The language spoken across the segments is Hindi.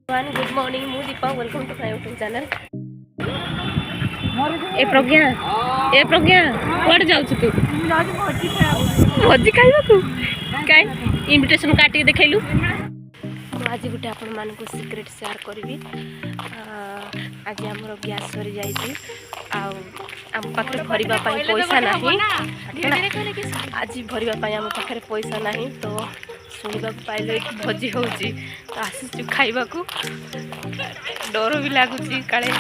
गुड मॉर्निंग मु Deepa welcome to my YouTube channel. ए प्रज्ञा कुआडे जाउछु तू? भोजी खाइबा तू काई इनविटेशन काटी देखैलु। आज गोटे आपण मानक सीक्रेट शेयर करी। आज हमर गैस सरी जाइछि आम पाखे भरवा पैसा नहीं। आज भरवा आम पाखे पैसा नहीं तो शुणा पाइल भोजी हो आसी खाइबा को डर भी लगुच काले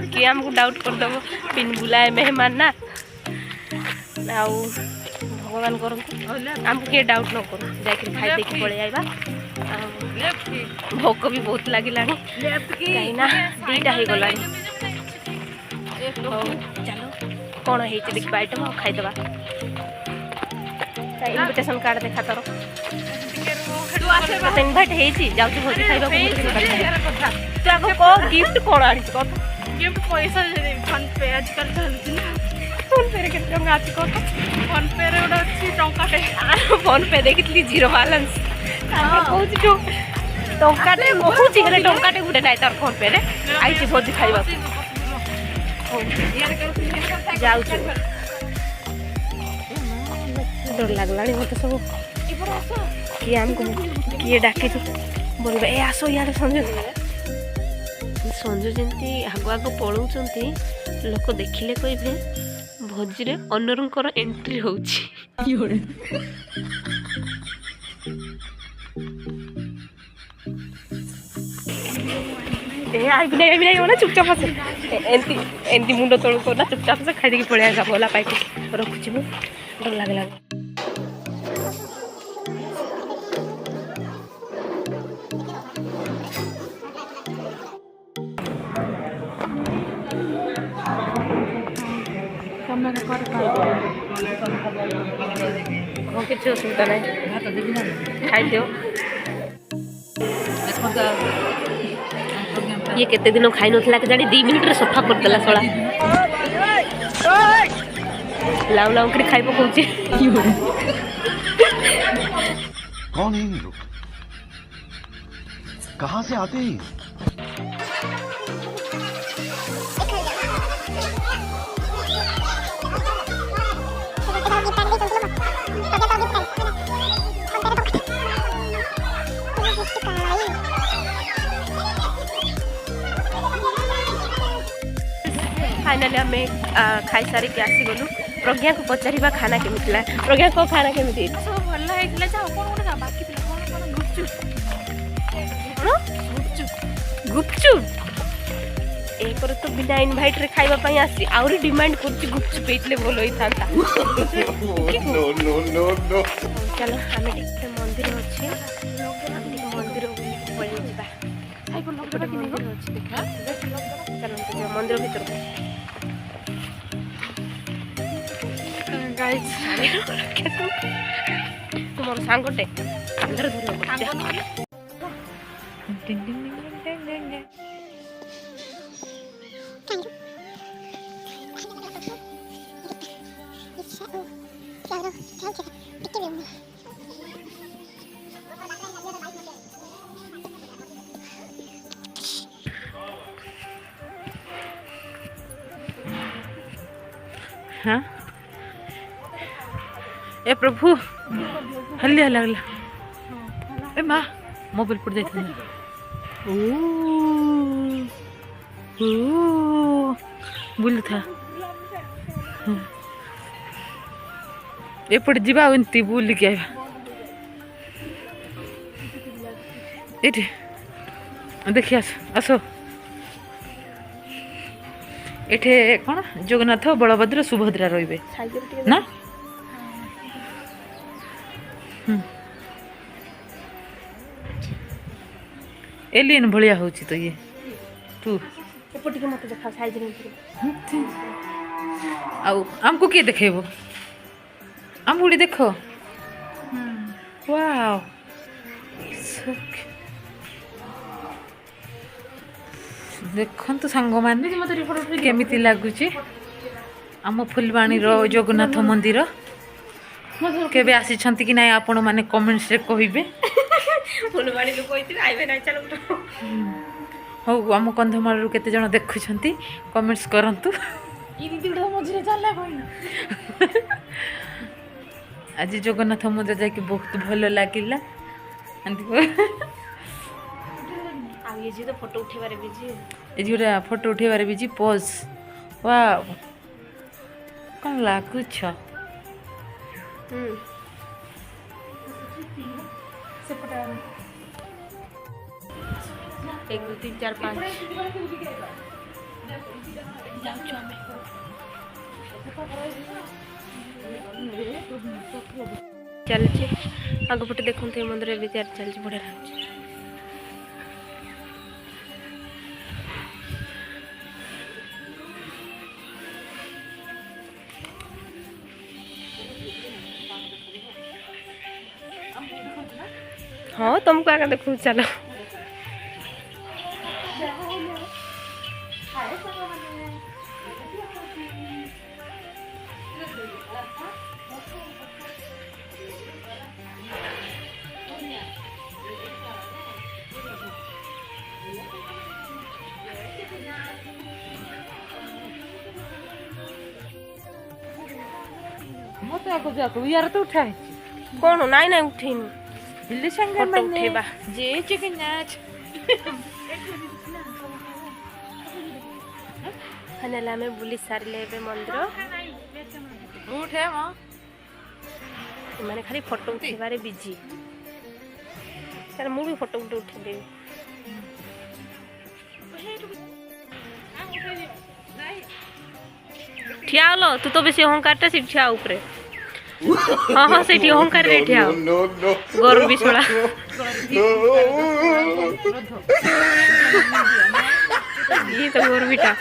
किए आमको डाउट करदेव पिन बुलाए मेहमान ना आउ भगवान कर आमको किए डाउट न करूँ जाकि खाई देखी पलि आइबा। भोक भी बहुत लगिला कहीं दीटा हो गला। चलो कौन है देखा आइटम खाईदबा। इनविटेशन कार्ड देखा तोर इनभाइट जाऊँ भोजी खाइबा तू आग कह गिफ्ट कौन आनी गिफ्ट पैसा फोन पे आजकल चलुची ना। फोन पे के टंका अच्छी कह फोन पे रे गोटे अच्छी टंकाटे फोन पे देखी जीरो बैलेंस कहूँ टंकाटे बहुत टंकाटे गोटे ना तार फोन पे रे आई भोजी खाइबा जाऊँ डर लगला मत सब किए आमको किए डाकी बोलबे ए आसो इे संजू संजू जमी आग आग पलाऊँ लोक देखिले कहे भोजी रे अनरंकर एंट्री होउछि। ना चुपचाप से एमती मुंड तलू करना चुपचाप से खाई देकी पड़े बोला पाइप रखुची मु डर लगला। किसी असुविधा ना खाई दियो। ये केते दिन खाई नथला के जानी 2 मिनिट रे सफा कर देला सळा लाउ लाउ कर खाई पकोची। कौन है ये लोग? कहां से आते हैं? फाइनाली आम खाई सारी आसी गलु। प्रज्ञा को पचारिबा खाना केमी थिला। प्रज्ञा को खाना केमी थी? सब भल हेतिला जा कोन कोन बाकी थिला कोन कोन गुपचुप गुपचुप एक तो बिना इनभाइट रे खाइबा पई आसी आउरी डिमांड करछि गुपचुप पेटले बोल होई थांता। नो नो नो नो चलो हमें एक मंदिर अछि मंदिर पळि जिबा। आई बोल लोग मंदिर अछि देखा चलो मंदिर भीतर गाइस तुम सांगटे अंदर धर टिंग टिंग टिंग टिंग हाँ ए प्रभु हल्ला लगला ए माँ मोबाइल पर देख बुल था एपट जीवा एमती बुल के आइबा एठी देखि आसो एठे कौन जगन्नाथ बलभद्र सुभद्रा रहिबे ना। एलियन भलिया होची तो ये तू एपट के मत देखा साइज रे आउ हमको के देखेबो हम बुढ़ी देखो वाओ देखु सांग मैंने केमी लगुच आम फुलवाणी जगन्नाथ मंदिर केबे आसी कि ना आपण माने कमेंट्स रे कहिबे फुलवाणी लोक होइतिबे आइबे नाही चलो ହଉ ଆମ କନ୍ଧମାଳରୁ କେତେ ଜଣ ଦେଖୁଛନ୍ତି କମେଣ୍ଟସ୍ କରନ୍ତୁ। ଇ ଦିଦି ଗୁଡ଼ା ମଝିରେ ଚାଲିଲା କହିନା ଆଜି ଜଗନ୍ନାଥ ମନ୍ଦିର ଯାଇକି ବହୁତ ଭଲ ଲାଗିଲା। ଆଉ ଇଏ ଯେ ତ ଫଟୋ ଉଠେଇବାରେ ବିଜି ଏ ଯୋଉଟା ଫଟୋ ଉଠେଇବାରେ ବିଜି ପୋଜ୍ ୱାଓ କ'ଣ ଲାଗୁଛ ସେପଟେ 1 2 3 4 5 ଯାଉଛୁ ଆମେ ଚାଲିଛି ଆଗପଟେ ଦେଖନ୍ତୁ ଏ ମନ୍ଦିର ଏବେ ତିଆରି ଚାଲିଛି ବଢ଼ିଆ ଲାଗୁଛି। हाँ तुमको आगे देखो चलो ମତେ ଆଗ ଯାକ ୟାର ତ ଉଠା ହେଇଛି कौन नाई नाई उठेनी ହେଲେ ସାଙ୍ଗେ फोटो उठेबा ଯେ ଚିକେନ୍ ନାଚ फाइनल आम बुली सारे ए मंदिर ଉଠେ ମ मैंने खाली फोटो उठेबारे बिजी सर मु भी फोटो उठे उठेदेवी ठिया हलो तू तो बेसी अहंकार से ठिया ऊपर हाँ हाँ से अहंकार रे ठिया No, no. गरम भी छोड़ा ये तो गरमीटा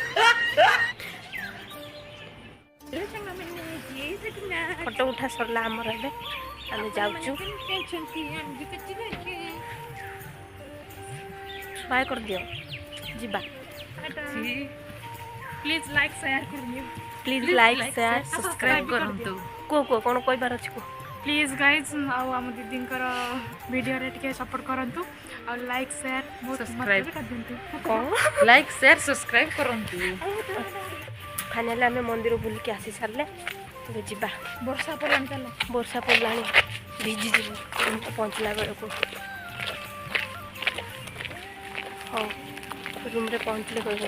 फोटो उठा सरला आमर एबे आमे जाउछु बाय कर दियो जिबा प्लीज लाइक शेयर करिए प्लीज लाइक शेयर ସବସ୍କ୍ରାଇବ୍ କରନ୍ତୁ। को कोन कहबार अछि को प्लीज गाइज आउ आम दीदींकर वीडियो रे टिके सपोर्ट करंतु और लाइक शेयर Subscribe. कर दिंतु कोन ଲାଇକ୍ ସେୟାର ସବସ୍କ୍ରାଇବ୍ କରନ୍ତୁ। फाइनल आमे मंदिर बुल के आसी सारले एबे जिबा वर्षा पड़लान चलो वर्षा पड़लानी भिजी जीव पहुँचला बेल को हाँ रूम रे पहुँचले कहबो